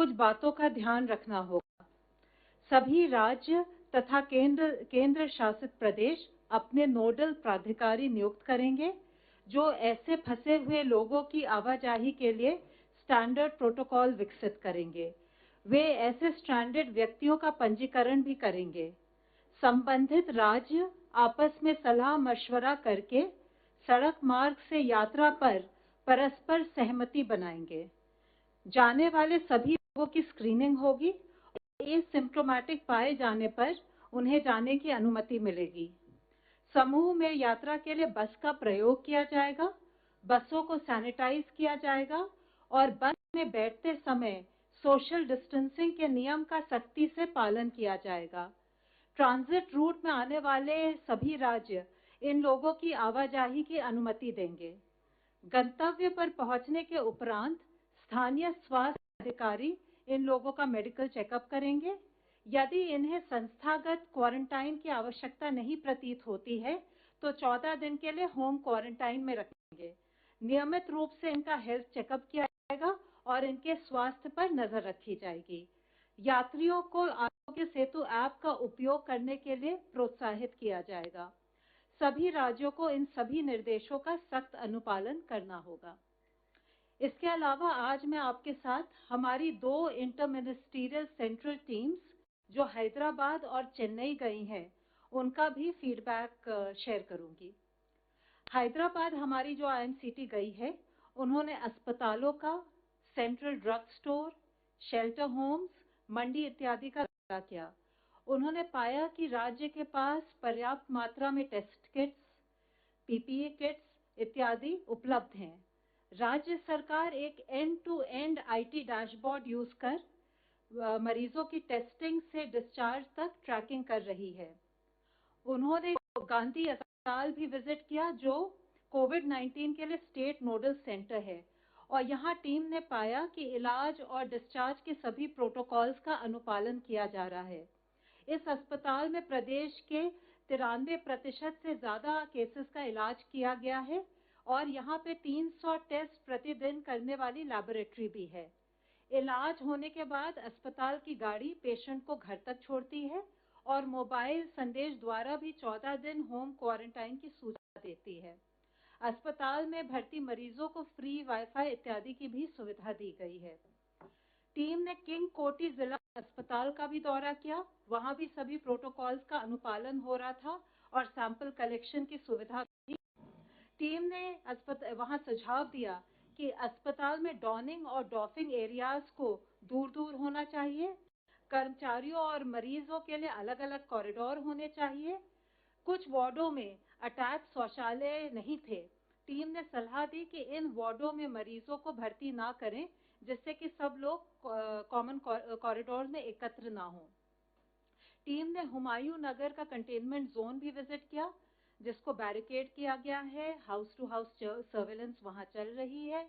कुछ बातों का ध्यान रखना होगा। सभी राज्य तथा केंद्र शासित प्रदेश अपने नोडल प्राधिकारी नियुक्त करेंगे जो ऐसे फंसे हुए लोगों की आवाजाही के लिए स्टैंडर्ड प्रोटोकॉल विकसित करेंगे। वे ऐसे स्ट्रैंडेड व्यक्तियों का पंजीकरण भी करेंगे। संबंधित राज्य आपस में सलाह मशवरा करके सड़क मार्ग से यात्रा पर परस्पर सहमति बनाएंगे। जाने वाले सभी लोगों की स्क्रीनिंग होगी। एसिम्प्टोमेटिक पाए जाने पर उन्हें जाने की अनुमति मिलेगी। समूह में यात्रा के लिए बस का प्रयोग किया जाएगा। बसों को सैनिटाइज किया जाएगा और बस में बैठते समय सोशल डिस्टेंसिंग के नियम का सख्ती से पालन किया जाएगा। ट्रांजिट रूट में आने वाले सभी राज्य इन लोगों की आवाजाही की अनुमति देंगे। गंतव्य पर पहुंचने के उपरांत स्थानीय स्वास्थ्य अधिकारी इन लोगों का मेडिकल चेकअप करेंगे। यदि इन्हें संस्थागत क्वारंटाइन की आवश्यकता नहीं प्रतीत होती है तो 14 दिन के लिए होम क्वारंटाइन में रखेंगे। नियमित रूप से इनका हेल्थ चेकअप किया जाएगा और इनके स्वास्थ्य पर नजर रखी जाएगी। यात्रियों को आरोग्य सेतु ऐप का उपयोग करने के लिए प्रोत्साहित किया जाएगा। सभी राज्यों को इन सभी निर्देशों का सख्त अनुपालन करना होगा। इसके अलावा आज मैं आपके साथ हमारी 2 इंटरमिनिस्ट्रियल सेंट्रल टीम्स जो हैदराबाद और चेन्नई गई हैं उनका भी फीडबैक शेयर करूंगी। हैदराबाद हमारी जो IMCT गई है उन्होंने अस्पतालों का, central drug store, shelter homes, मंडी इत्यादि का दौरा किया। उन्होंने पाया कि राज्य के पास पर्याप्त मात्रा में टेस्ट किट्स, PPE किट्स इत्यादि उपलब्ध हैं। राज्य सरकार एक end to end IT dashboard use कर मरीजों की टेस्टिंग से डिस्चार्ज तक ट्रैकिंग कर रही है। उन्होंने गांधी अस्पताल भी विजिट किया जो कोविड-19 के लिए स्टेट नोडल सेंटर है और यहाँ टीम ने पाया कि इलाज और डिस्चार्ज के सभी प्रोटोकॉल्स का अनुपालन किया जा रहा है। इस अस्पताल में प्रदेश के 93% से ज्यादा केसेस का इलाज किया गया है और यहाँ पे 300 टेस्ट प्रतिदिन करने वाली लैबोरेटरी भी है। इलाज होने के बाद अस्पताल की गाड़ी पेशेंट को घर तक छोड़ती है और मोबाइल संदेश द्वारा भी 14 दिन होम क्वारंटाइन की सूचना देती है। अस्पताल में भर्ती मरीजों को फ्री वाईफाई इत्यादि की भी सुविधा दी गई है। टीम ने किंग कोटी जिला अस्पताल का भी दौरा किया। वहां भी सभी प्रोटोकॉल्स का अनुपालन हो रहा था और सैंपल कलेक्शन की सुविधा भी। टीम ने वहां सुझाव दिया कि अस्पताल में डॉनिंग और डॉफिंग एरियाज को दूर दूर होना चाहिए। कर्मचारियों और मरीजों के लिए अलग अलग कॉरिडोर होने चाहिए। कुछ वार्डों में अटैच शौचालय नहीं थे। टीम ने सलाह दी कि इन वार्डों में मरीजों को भर्ती ना करें जिससे कि सब लोग कॉमन कॉरिडोर में एकत्र ना हो। टीम ने हुमायूं नगर का कंटेनमेंट जोन भी विजिट किया जिसको बैरिकेड किया गया है। हाउस टू हाउस सर्वेलेंस वहां चल रही है।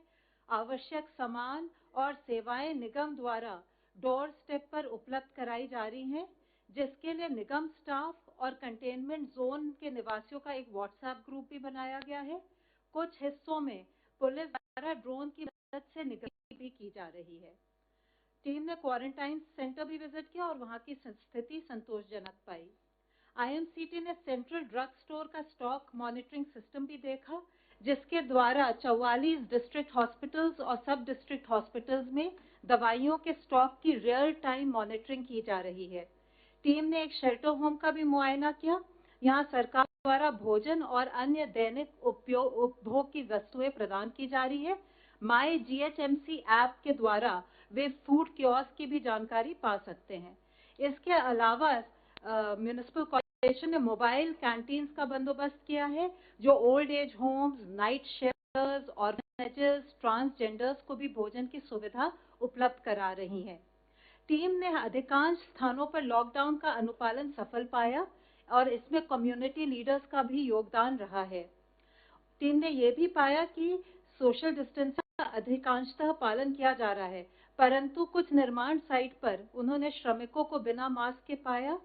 आवश्यक सामान और सेवाएं निगम द्वारा डोर स्टेप पर उपलब्ध कराई जा रही हैं जिसके लिए निगम स्टाफ और कंटेनमेंट जोन के निवासियों का एक व्हाट्सएप ग्रुप भी बनाया गया है। कुछ हिस्सों में पुलिस द्वारा ड्रोन की मदद से निगरानी भी की जा रही है। टीम ने क्वारंटाइन सेंटर भी विजिट किया और वहां की स्थिति संतोषजनक पाई। IMCT ने सेंट्रल ड्रग स्टोर का स्टॉक मॉनिटरिंग सिस्टम भी देखा जिसके द्वारा 44 डिस्ट्रिक्ट हॉस्पिटल्स और सब डिस्ट्रिक्ट हॉस्पिटल्स में दवाइयों के स्टॉक की रियल टाइम मॉनिटरिंग की जा रही है। टीम ने एक शेल्टर होम का भी मुआयना किया। यहाँ सरकार द्वारा भोजन और अन्य दैनिक उपभोग की वस्तुएं प्रदान की जा रही है। माई GHMC ऐप के द्वारा वे फूड कियोस्क की भी जानकारी पा सकते हैं। इसके अलावा म्युनिसिपल कॉर्पोरेशन ने मोबाइल कैंटीन्स का बंदोबस्त किया है जो old age homes, night shelters, orphanages, transgenders को भी भोजन की सुविधा उपलब्ध करा रही है। टीम ने अधिकांश स्थानों पर लॉकडाउन का अनुपालन सफल पाया और इसमें कम्युनिटी लीडर्स का भी योगदान रहा है। टीम ने यह भी पाया कि सोशल डिस्टेंसिंग का अधिकांशतः पालन किया जा रहा है परंतु कुछ निर्माण साइट पर उन्होंने श्रमिकों को बिना मास्क के पाया।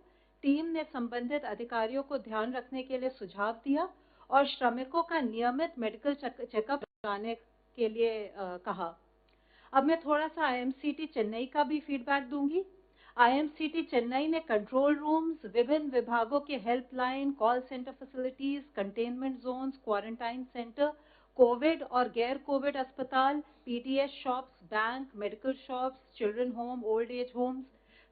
टीम ने संबंधित अधिकारियों को ध्यान रखने के लिए सुझाव दिया और श्रमिकों का नियमित मेडिकल चेकअप कराने के लिए कहा। अब मैं थोड़ा सा आईएमसीटी चेन्नई का भी फीडबैक दूंगी। आईएमसीटी चेन्नई ने कंट्रोल रूम्स, विभिन्न विभागों के helpline, call centre facilities, containment zones, quarantine centre, Covid और गैर कोविड अस्पताल, PDS shops, bank, medical shops, children home, old age homes,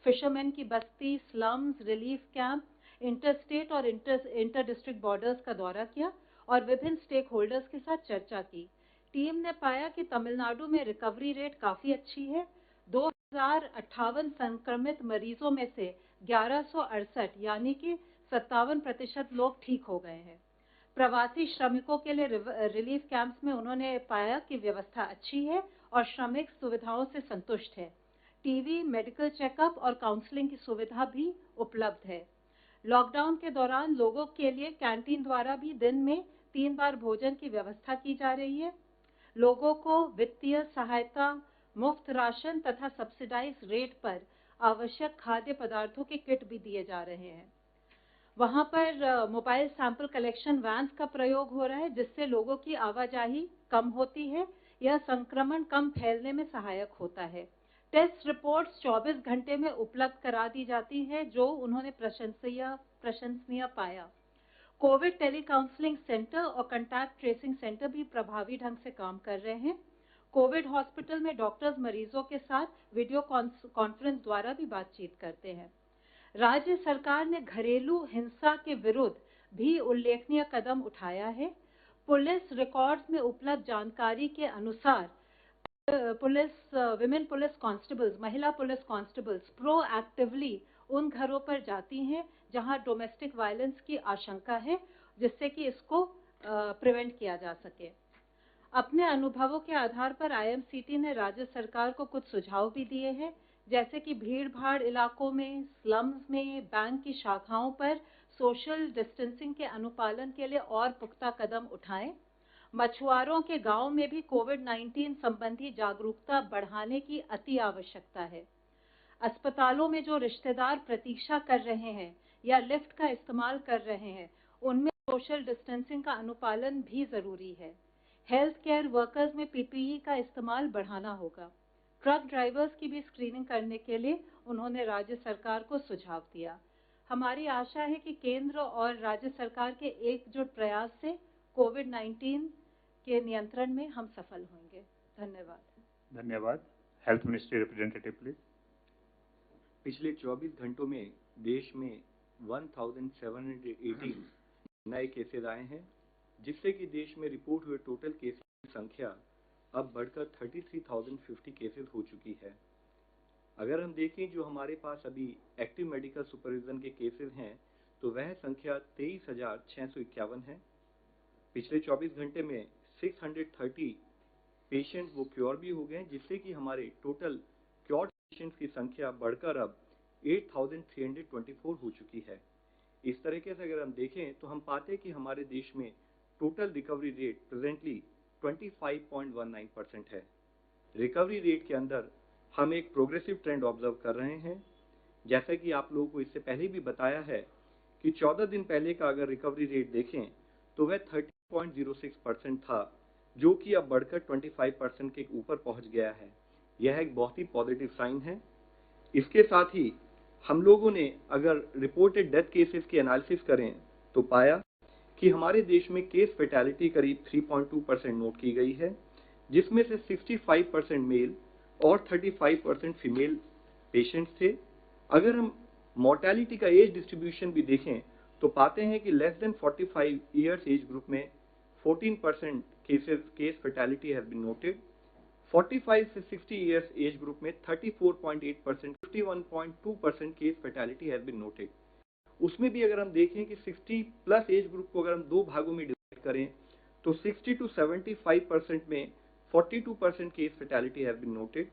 fisherman की बस्ती, स्लम्स, रिलीफ कैंप, इंटरस्टेट और इंटर डिस्ट्रिक्ट बॉर्डर्स का दौरा किया और विभिन्न स्टेक होल्डर्स के साथ चर्चा की। टीम ने पाया कि तमिलनाडु में रिकवरी रेट काफी अच्छी है। 2058 संक्रमित मरीजों में से 1168 यानी कि 57% लोग ठीक हो गए हैं। प्रवासी श्रमिकों के लिए रिलीफ कैंप्स में उन्होंने पाया कि व्यवस्था अच्छी है और श्रमिक सुविधाओं से संतुष्ट है। टीवी, मेडिकल चेकअप और काउंसलिंग की सुविधा भी उपलब्ध है। लॉकडाउन के दौरान लोगों के लिए कैंटीन द्वारा भी दिन में 3 बार भोजन की व्यवस्था की जा रही है। लोगों को वित्तीय सहायता, मुफ्त राशन तथा सब्सिडाइज रेट पर आवश्यक खाद्य पदार्थों के किट भी दिए जा रहे हैं। वहां पर मोबाइल सैंपल कलेक्शन वैन्स का प्रयोग हो रहा है, जिससे लोगों की आवाजाही कम होती है। यह संक्रमण कम फैलने में सहायक होता है। टेस्ट रिपोर्ट्स 24 घंटे में उपलब्ध करा दी जाती है, जो उन्होंने प्रशंसनीय पाया। कोविड टेली काउंसलिंग सेंटर और कंटैक्ट ट्रेसिंग सेंटर भी प्रभावी ढंग से काम कर रहे हैं। कोविड हॉस्पिटल में डॉक्टर्स मरीजों के साथ वीडियो कॉन्फ्रेंस द्वारा भी बातचीत करते हैं। राज्य सरकार ने घरेलू हिंसा के विरुद्ध भी उल्लेखनीय कदम उठाया है। पुलिस रिकॉर्ड्स में उपलब्ध जानकारी के अनुसार विमेन पुलिस कांस्टेबल्स, महिला पुलिस कांस्टेबल्स प्रोएक्टिवली उन घरों पर जाती हैं जहां डोमेस्टिक वायलेंस की आशंका है, जिससे कि इसको प्रिवेंट किया जा सके। अपने अनुभवों के आधार पर आईएमसीटी ने राज्य सरकार को कुछ सुझाव भी दिए हैं, जैसे कि भीड़-भाड़ इलाकों में, स्लम्स में, बैंक की शाखाओं पर सोशल डिस्टेंसिंग के अनुपालन के लिए और पुख्ता कदम उठाएं। मछुआरों के गांव में भी कोविड-19 संबंधी जागरूकता बढ़ाने की अति आवश्यकता है। अस्पतालों में जो रिश्तेदार प्रतीक्षा कर रहे हैं या लिफ्ट का इस्तेमाल कर रहे हैं, उनमें सोशल डिस्टेंसिंग का अनुपालन भी जरूरी है। हेल्थ केयर वर्कर्स में पीपीई का इस्तेमाल बढ़ाना होगा। ट्रक ड्राइवर्स की भी स्क्रीनिंग करने के लिए उन्होंने राज्य सरकार को सुझाव दिया। हमारी आशा है कि केंद्र और राज्य सरकार के एकजुट प्रयास से कोविड-19 के नियंत्रण में हम सफल होंगे। धन्यवाद। धन्यवाद। Health ministry representative please. पिछले 24 घंटों में देश में 1718 नए केसेस आए हैं, जिससे कि देश में रिपोर्ट हुए टोटल केसेस की संख्या अब बढ़कर 33,050 केसेस हो चुकी है। अगर हम देखें जो हमारे पास अभी एक्टिव मेडिकल सुपरविजन के केसेस हैं, तो वह संख्या 23,651 है। पिछले 24 घंटे में 630 पेशेंट वो क्योर भी हो गए, जिससे कि हमारे टोटल क्योर्ड पेशेंट्स की संख्या बढ़कर अब 8,324 हो चुकी है। इस तरीके से अगर हम देखें तो हम पाते हैं कि हमारे देश में टोटल रिकवरी रेट प्रेजेंटली 25.19% है। रिकवरी रेट के अंदर हम एक प्रोग्रेसिव ट्रेंड ऑब्जर्व कर रहे हैं। जैसा कि आप लोगों को इससे पहले भी बताया है कि 14 दिन पहले का अगर रिकवरी रेट देखें तो वह 30.06% था, जो कि अब बढ़कर 25% के ऊपर पहुंच गया है। यह एक बहुत ही पॉजिटिव साइन है। इसके साथ ही हम लोगों ने अगर रिपोर्टेड डेथ केसेस की एनालिसिस करें तो पाया कि हमारे देश में केस फेटेलिटी करीब 3.2% नोट की गई है, जिसमें से 65% मेल और 35% फीमेल पेशेंट्स थे। अगर हम मोर्टेलिटी का एज डिस्ट्रीब्यूशन भी देखें तो पाते हैं कि less than 45 years age group में 14% case fatality has been noted. 45 से 60 ईयर्स एज ग्रुप में 34.8%, 51.2% case fatality has been noted. उसमें भी अगर हम देखें कि 60 प्लस एज ग्रुप को अगर हम दो भागों में डिवाइड करें तो 60 to 75% में 42% case fatality has been noted,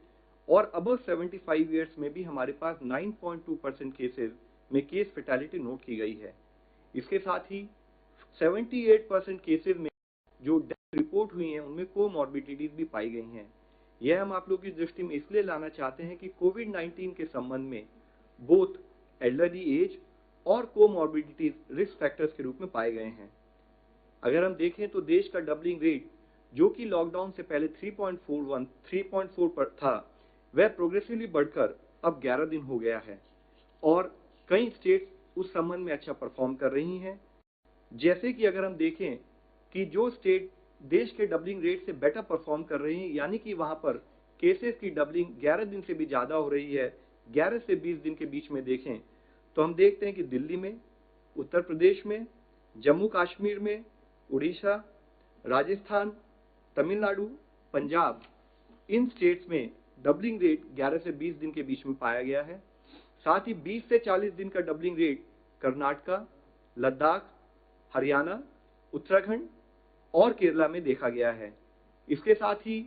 और अबव 75 ईयर्स में भी हमारे पास 9.2% केसेस में केस फेटेलिटी नोट की गई है। इसके साथ ही 78% केसेस में जो डेथ रिपोर्ट हुई हैं उनमें कोमॉर्बिडिटीज भी पाई गई हैं। यह हम आप लोगों की दृष्टि में इसलिए लाना चाहते हैं कि कोविड-19 के संबंध में बोथ एल्डरली एज और कोमॉर्बिडिटीज रिस्क फैक्टर्स के रूप में पाए गए हैं। अगर हम देखें तो देश का डबलिंग रेट जो कि लॉकडाउन से पहले 3.4 पर था, वह प्रोग्रेसिवली बढ़कर अब 11 दिन हो गया है और कई स्टेट्स उस संबंध में अच्छा परफॉर्म कर रही हैं। जैसे कि अगर हम देखें कि जो स्टेट देश के डबलिंग रेट से बेटर परफॉर्म कर रही हैं, यानी कि वहां पर केसेस की डबलिंग 11 दिन से भी ज्यादा हो रही है, 11 से 20 दिन के बीच में देखें तो हम देखते हैं कि दिल्ली में, उत्तर प्रदेश में, जम्मू कश्मीर में, उड़ीसा, राजस्थान, तमिलनाडु, पंजाब, इन स्टेट्स में डबलिंग रेट 11 से 20 दिन के बीच में पाया गया है। साथ ही 20 से 40 दिन का डबलिंग रेट कर्नाटका, लद्दाख, हरियाणा, उत्तराखंड और केरला में देखा गया है। इसके साथ ही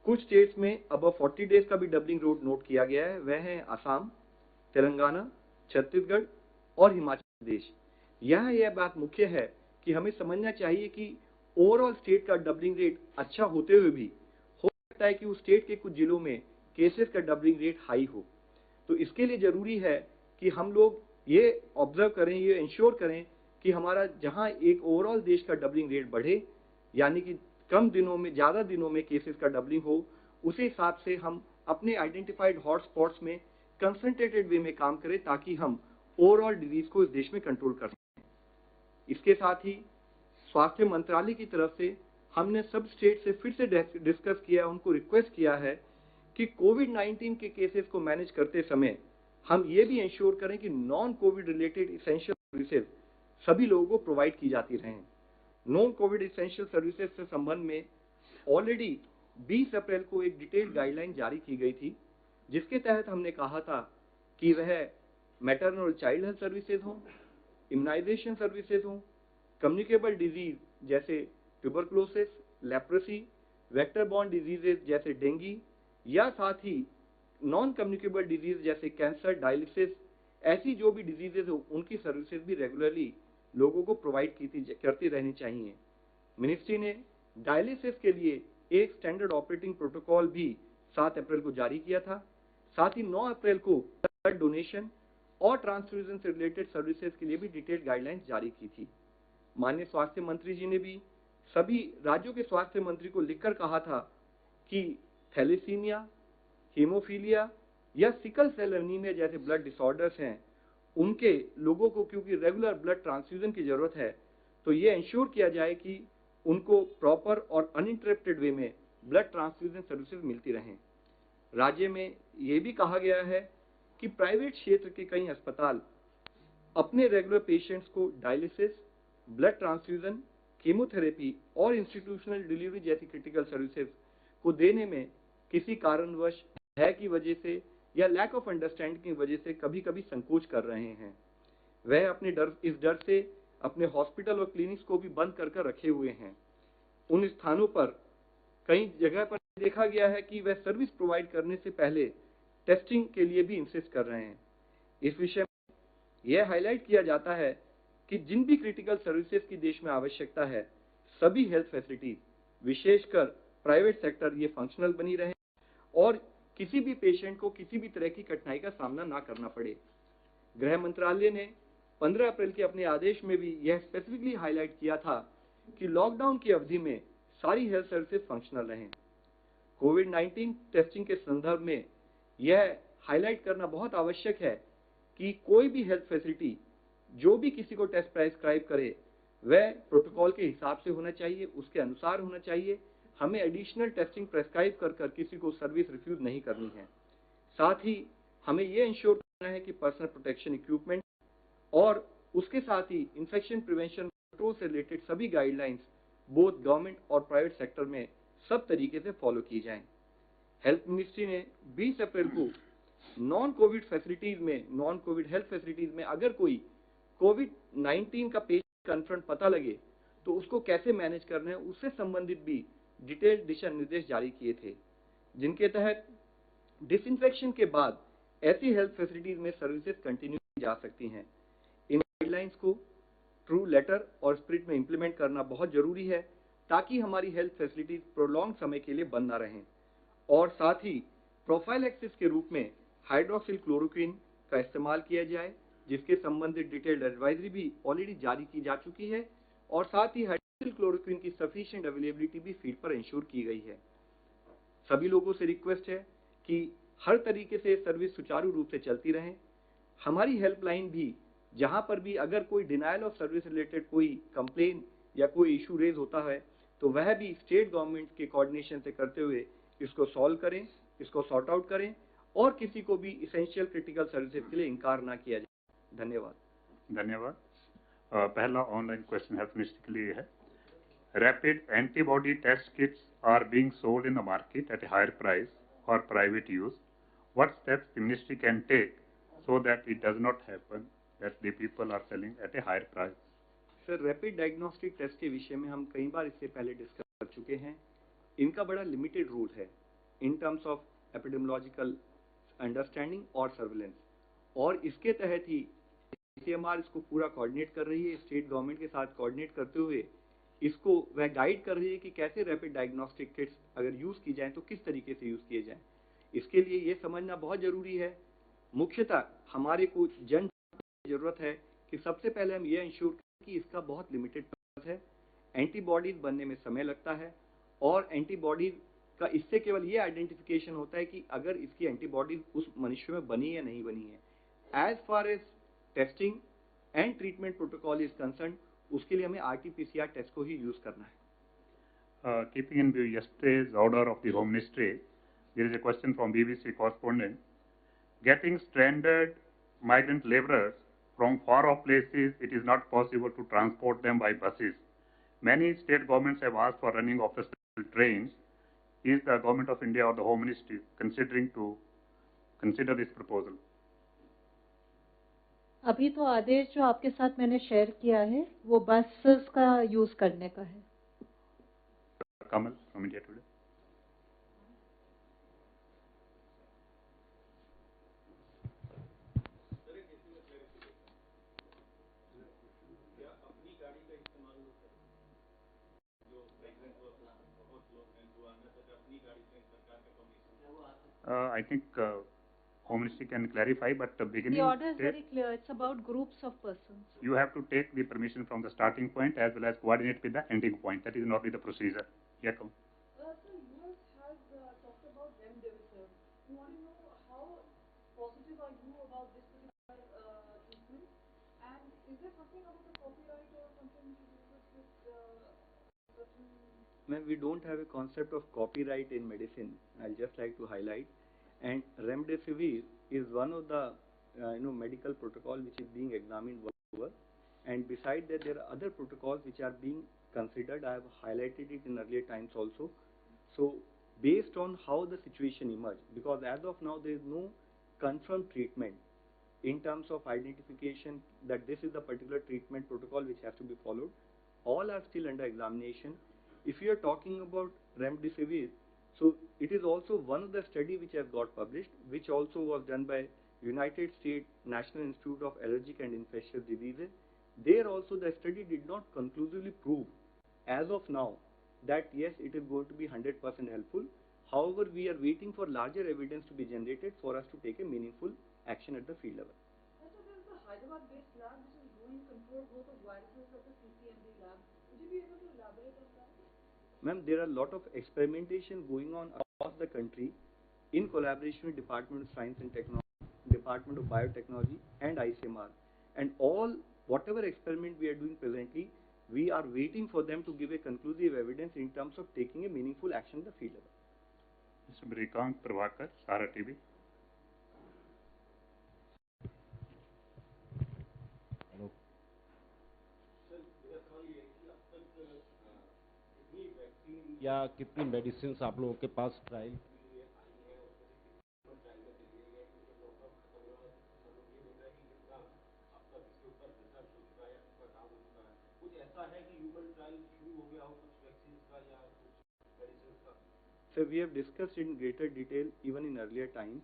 कुछ स्टेट्स में अब 40 डेज का भी डबलिंग रेट नोट किया गया है, वह है आसाम, तेलंगाना, छत्तीसगढ़ और हिमाचल प्रदेश। यह बात मुख्य है कि हमें समझना चाहिए कि ओवरऑल स्टेट का डबलिंग रेट अच्छा होते हुए भी हो सकता है कि उस स्टेट के कुछ जिलों में केसेस का डबलिंग रेट हाई हो। तो इसके लिए जरूरी है कि हम लोग ये ऑब्जर्व करें, ये इंश्योर करें कि हमारा जहां एक ओवरऑल देश का डबलिंग रेट बढ़े, यानी कि कम दिनों में ज्यादा दिनों में केसेस का डबलिंग हो, उसी हिसाब से हम अपने आइडेंटिफाइड हॉटस्पॉट्स में कंसंट्रेटेड वे में काम करें ताकि हम ओवरऑल डिजीज को इस देश में कंट्रोल कर सकें। इसके साथ ही स्वास्थ्य मंत्रालय की तरफ से हमने सब स्टेट से फिर से डिस्कस किया, उनको रिक्वेस्ट किया है कि कोविड-19 के केसेस को मैनेज करते समय हम ये भी इंश्योर करें कि non Covid related essential services सभी लोगों को प्रोवाइड की जाती रहें। नॉन कोविड इसेंशियल सर्विसेज से संबंध में ऑलरेडी 20 अप्रैल को एक डिटेल्ड गाइडलाइन जारी की गई थी, जिसके तहत हमने कहा था कि वह मैटरनल और चाइल्ड हेल्थ सर्विसेज हों, इम्यूनाइजेशन सर्विसेज हों, कम्युनिकेबल डिजीज जैसे tuberculosis, leprosy, vector borne diseases जैसे डेंगू, या साथ ही नॉन कम्युनिकेबल डिजीज जैसे कैंसर, डायलिसिस, ऐसी जो भी डिजीजेज हो उनकी सर्विसेज भी रेगुलरली लोगों को प्रोवाइड करती रहनी चाहिए। मिनिस्ट्री ने डायलिसिस के लिए एक स्टैंडर्ड ऑपरेटिंग प्रोटोकॉल भी 7 अप्रैल को जारी किया था। साथ ही 9 अप्रैल को ब्लड डोनेशन और ट्रांसफ्यूजन से रिलेटेड सर्विसेज के लिए भी डिटेल्ड गाइडलाइंस जारी की थी। माननीय स्वास्थ्य मंत्री जी ने भी सभी राज्यों के स्वास्थ्य मंत्री को लिखकर कहा था कि थैलेसीमिया, हीमोफीलिया या सिकल सेल एनीमिया जैसे ब्लड डिसऑर्डर्स हैं, उनके लोगों को क्योंकि रेगुलर ब्लड ट्रांसफ्यूजन की जरूरत है, तो ये इंश्योर किया जाए कि उनको प्रॉपर और अनइंटरप्टेड वे में ब्लड ट्रांसफ्यूजन सर्विसेज मिलती रहें। राज्य में ये भी कहा गया है कि प्राइवेट क्षेत्र के कई अस्पताल अपने रेगुलर पेशेंट्स को डायलिसिस, ब्लड ट्रांसफ्यूजन, कीमोथेरेपी और इंस्टीट्यूशनल डिलीवरी जैसी क्रिटिकल सर्विसेज को देने में किसी कारणवश भय की वजह से या लैक ऑफ अंडरस्टैंडिंग की वजह से कभी कभी संकोच कर रहे हैं। वह इस डर से अपने हॉस्पिटल और क्लिनिक्स को भी बंद कर रखे हुए हैं। उन स्थानों पर कई जगह पर देखा गया है कि वह सर्विस प्रोवाइड करने से पहले टेस्टिंग के लिए भी इंसिस्ट कर रहे हैं। इस विषय में यह हाईलाइट किया जाता है कि जिन भी क्रिटिकल सर्विसेज की देश में आवश्यकता है, सभी हेल्थ फैसिलिटीज विशेषकर प्राइवेट सेक्टर ये फंक्शनल बनी रहे और किसी भी पेशेंट को किसी भी तरह की कठिनाई का सामना ना करना पड़े। गृह मंत्रालय ने 15 अप्रैल के अपने आदेश में भी यह स्पेसिफिकली हाईलाइट किया था कि लॉकडाउन की अवधि में सारी हेल्थ सर्विसेज फंक्शनल रहें। कोविड-19 टेस्टिंग के संदर्भ में यह हाईलाइट करना बहुत आवश्यक है कि कोई भी हेल्थ फैसिलिटी जो भी किसी को टेस्ट प्रेस्क्राइब करे वह प्रोटोकॉल के हिसाब से होना चाहिए, उसके अनुसार होना चाहिए। हमें एडिशनल टेस्टिंग प्रेस्क्राइब कर किसी को सर्विस रिफ्यूज नहीं करनी है। साथ ही हमें यह इंश्योर करना है कि पर्सनल प्रोटेक्शन इक्विपमेंट और उसके साथ ही इन्फेक्शन प्रिवेंशन कंट्रोल से रिलेटेड सभी गाइडलाइंस बोथ गवर्नमेंट और प्राइवेट सेक्टर में सब तरीके से फॉलो की जाएं। हेल्थ मिनिस्ट्री ने 20 अप्रैल को नॉन कोविड फैसिलिटीज में, नॉन कोविड हेल्थ फैसिलिटीज में अगर कोई कोविड-19 का पेशेंट कन्फर्म पता लगे तो उसको कैसे मैनेज करना है, उससे संबंधित भी डिटेल्ड दिशा निर्देश जारी किए थे, जिनके तहत डिसइंफेक्शन के बाद ऐसी हेल्थ फैसिलिटीज में सर्विसेज कंटिन्यू की जा सकती हैं। इन गाइडलाइंस को ट्रू लेटर और स्पिरिट में इंप्लीमेंट करना बहुत जरूरी है ताकि हमारी हेल्थ फैसिलिटीज प्रोलॉन्ग समय के लिए बंद ना रहें। और साथ ही प्रोफाइलैक्सिस के रूप में हाइड्रोक्सिल क्लोरोक्विन का इस्तेमाल किया जाए, जिसके संबंधित डिटेल्ड एडवाइजरी भी ऑलरेडी जारी की जा चुकी है। और साथ ही क्लोरोक्विन की सफिशिएंट अवेलेबिलिटी भी फील्ड पर इंश्योर की गई है। सभी लोगों से रिक्वेस्ट है कि हर तरीके से सर्विस सुचारू रूप से चलती रहे। हमारी हेल्पलाइन भी, जहां पर भी अगर कोई डिनायल ऑफ सर्विस रिलेटेड कोई कंप्लेन या कोई इशू रेज होता है, तो वह भी स्टेट गवर्नमेंट के कोऑर्डिनेशन से करते हुए इसको सॉल्व करें, इसको सॉर्ट आउट करें और किसी को भी इसेंशियल क्रिटिकल सर्विसेज के लिए इनकार ना किया जाए। धन्यवाद। धन्यवाद। पहला ऑनलाइन क्वेश्चन हेल्थ मिनिस्ट्री के लिए है। Rapid antibody test kits are being sold in the market at a higher price for private use. What steps the ministry can take so that it does not happen that the people are selling at a higher price? Sir, rapid diagnostic test के विषय में हम कई बार इससे पहले discuss कर चुके हैं। इनका बड़ा लिमिटेड रूल है in terms of epidemiological understanding और सर्विलेंस, और इसके तहत ही ICMR इसको पूरा कोऑर्डिनेट कर रही है, स्टेट गवर्नमेंट के साथ कोऑर्डिनेट करते हुए इसको वह गाइड कर रही है कि कैसे रैपिड डायग्नोस्टिक किट्स अगर यूज की जाए तो किस तरीके से यूज किए जाएं। इसके लिए ये समझना बहुत जरूरी है, मुख्यतः हमारे को जन जरूरत है कि सबसे पहले हम ये इंश्योर करें कि इसका बहुत लिमिटेड पर्पस है। एंटीबॉडीज बनने में समय लगता है और एंटीबॉडीज का इससे केवल ये आइडेंटिफिकेशन होता है कि अगर इसकी एंटीबॉडीज उस मनुष्य में बनी या नहीं बनी है। As far as testing and treatment protocol is concern, उसके लिए हमें RT-PCR टेस्ट को ही यूज करना है। Keeping in view yesterday's order of the Home Ministry, there is a question from BBC correspondent. Getting stranded migrant laborers from far off places, it is not possible to transport them by buses. Many state governments have asked for running of the special trains. Is the government of India or the Home Ministry considering to consider this proposal? अभी तो आदेश जो आपके साथ मैंने share किया है वो buses का यूज करने का है। Kamal from India Today. I think Home Ministry can clarify, but the beginning. The order is very clear. It's about groups of persons. You have to take the permission from the starting point as well as coordinate with the ending point. That is normally the procedure. Yeah, come. Sir, US has talked about remdesivir. We want to know how positive are you about this particular treatment, and is there something about the copyright or something to do with this certain? Ma'am, we don't have a concept of copyright in medicine. I'll just like to highlight. And remdesivir is one of the medical protocol which is being examined world over. And beside that, there are other protocols which are being considered. I have highlighted it in earlier times also. So based on how the situation emerged, because as of now there is no confirmed treatment in terms of identification that this is the particular treatment protocol which has to be followed. All are still under examination. If you are talking about remdesivir, so it is also one of the study which has got published, which also was done by United States National Institute of Allergic and Infectious Diseases. There also the study did not conclusively prove as of now that yes, it is going to be 100% helpful. However, we are waiting for larger evidence to be generated for us to take a meaningful action at the field level. Also, there is a Hyderabad-based lab which is doing control both of viruses of the CCMD lab. Would you be able to elaborate on that? Ma'am, there are a lot of experimentation going on across the country in collaboration with Department of Science and Technology, Department of Biotechnology and ICMR. And whatever experiment we are doing presently, we are waiting for them to give a conclusive evidence in terms of taking a meaningful action at the field level. Mr. Brikant Prabhakar, Sahara TV. Hello. या कितनी medicine आप लोगों के पास trial So we have discussed in greater detail even in earlier times.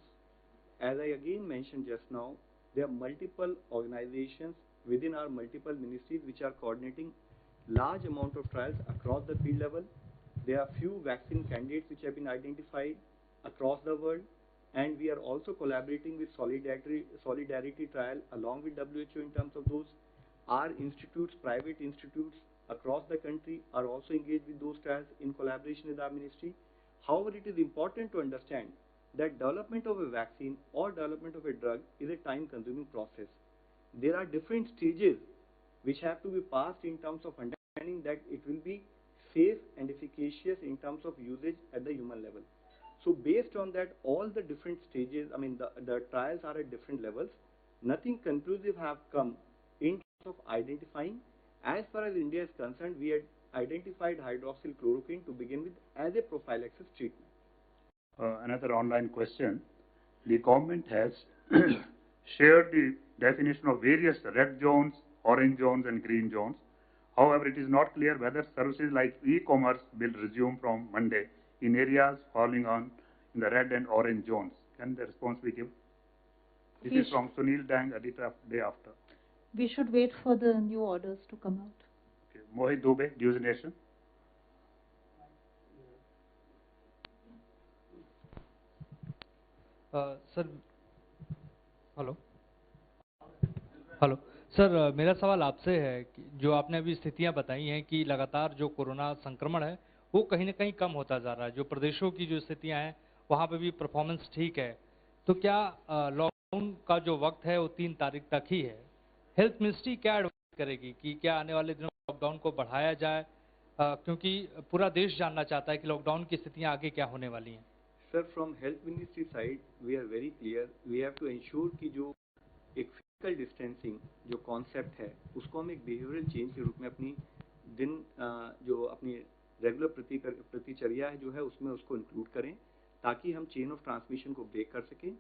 As I again mentioned just now, there are multiple organizations within our multiple ministries which are coordinating large amount of trials across the field level. There are few vaccine candidates which have been identified across the world, and we are also collaborating with Solidarity Trial along with WHO in terms of those. Our institutes, private institutes, across the country are also engaged with those trials in collaboration with our ministry. However, it is important to understand that development of a vaccine or development of a drug is a time-consuming process. There are different stages which have to be passed in terms of understanding that it will be safe and efficacious in terms of usage at the human level. So based on that, all the different stages, the trials are at different levels. Nothing conclusive have come in terms of identifying. As far as India is concerned, we had identified hydroxychloroquine to begin with as a prophylaxis treatment. Another online question. The government has shared the definition of various red zones, orange zones, and green zones. However, it is not clear whether services like e-commerce will resume from Monday in areas falling on in the red and orange zones. Can the response be given? This is from Sunil Dang, editor of Day After. We should wait for the new orders to come out. Okay. Mohit Dubey, News Nation. Sir hello sir, मेरा सवाल आपसे है कि जो आपने अभी स्थितियां बताई हैं कि लगातार जो कोरोना संक्रमण है वो कहीं ना कहीं कम होता जा रहा है, जो प्रदेशों की जो स्थितियां हैं वहां पे भी परफॉर्मेंस ठीक है, तो क्या लॉकडाउन का जो वक्त है वो 3 तारीख तक ही है? हेल्थ मिनिस्ट्री क्या एडवाइस करेगी कि क्या आने वाले दिनों में लॉकडाउन को बढ़ाया जाए, क्योंकि पूरा देश जानना चाहता है कि लॉकडाउन की स्थितियां आगे क्या होने वाली हैं? Sir, from health ministry side, we are very clear. We have to ensure कि जो एक physical distancing जो concept है, उसको हम एक behavioral change के रूप में अपनी जो अपनी रेगुलर प्रतिचर्या है जो है उसमें उसको इंक्लूड करें, ताकि हम चेन ऑफ ट्रांसमिशन को ब्रेक कर सकें।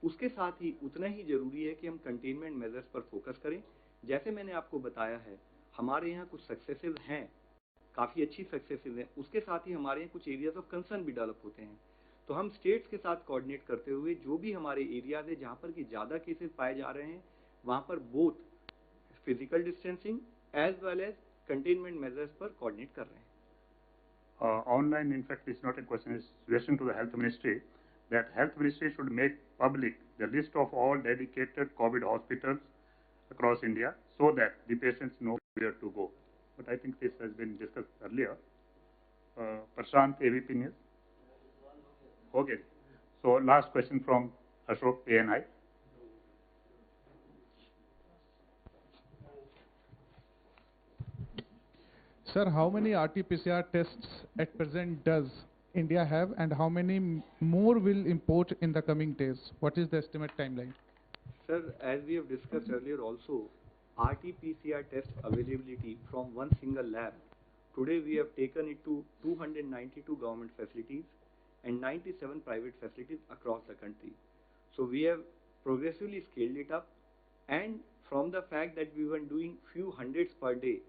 उसके साथ ही उतना ही जरूरी है कि हम कंटेनमेंट मेजर्स पर फोकस करें। जैसे मैंने आपको बताया है, हमारे यहाँ कुछ सक्सेसेस हैं, काफ़ी अच्छी सक्सेसेस हैं, उसके साथ ही हमारे यहाँ कुछ एरियाज ऑफ कंसर्न भी डेवलप होते हैं। तो हम स्टेट्स के साथ कोऑर्डिनेट करते हुए जो भी हमारे एरियाज है जहाँ पर कि ज़्यादा केसेस पाए जा रहे हैं, वहाँ पर both physical distancing as well as containment measures पर कोऑर्डिनेट कर रहे हैं। Online, in fact, it's not a question, it's a suggestion to the Health Ministry that Health Ministry should make public the list of all dedicated COVID hospitals across India so that the patients know where to go. But I think this has been discussed earlier. Prashant, AVP News. Okay. So last question from Ashok, ANI. Sir, how many RT-PCR tests at present does India have, and how many more will import in the coming days? What is the estimate timeline? Sir, as we have discussed earlier also, RT-PCR test availability from one single lab. Today we have taken it to 292 government facilities and 97 private facilities across the country. So we have progressively scaled it up, and from the fact that we were doing few hundreds per day,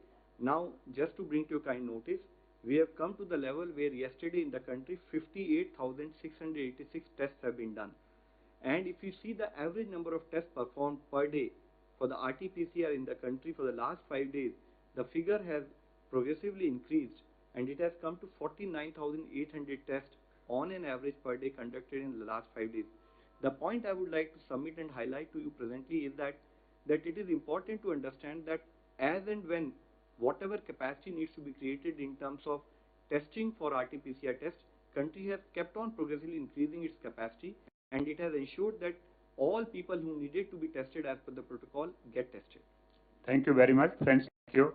now just to bring to your kind notice, we have come to the level where yesterday in the country 58,686 tests have been done. And if you see the average number of tests performed per day for the RT-PCR in the country for the last 5 days, the figure has progressively increased and it has come to 49,800 tests on an average per day conducted in the last 5 days. The point I would like to submit and highlight to you presently is that it is important to understand that as and when whatever capacity needs to be created in terms of testing for RT-PCR tests, country has kept on progressively increasing its capacity, and it has ensured that all people who needed to be tested as per the protocol get tested. Thank you very much. Friends, thank you.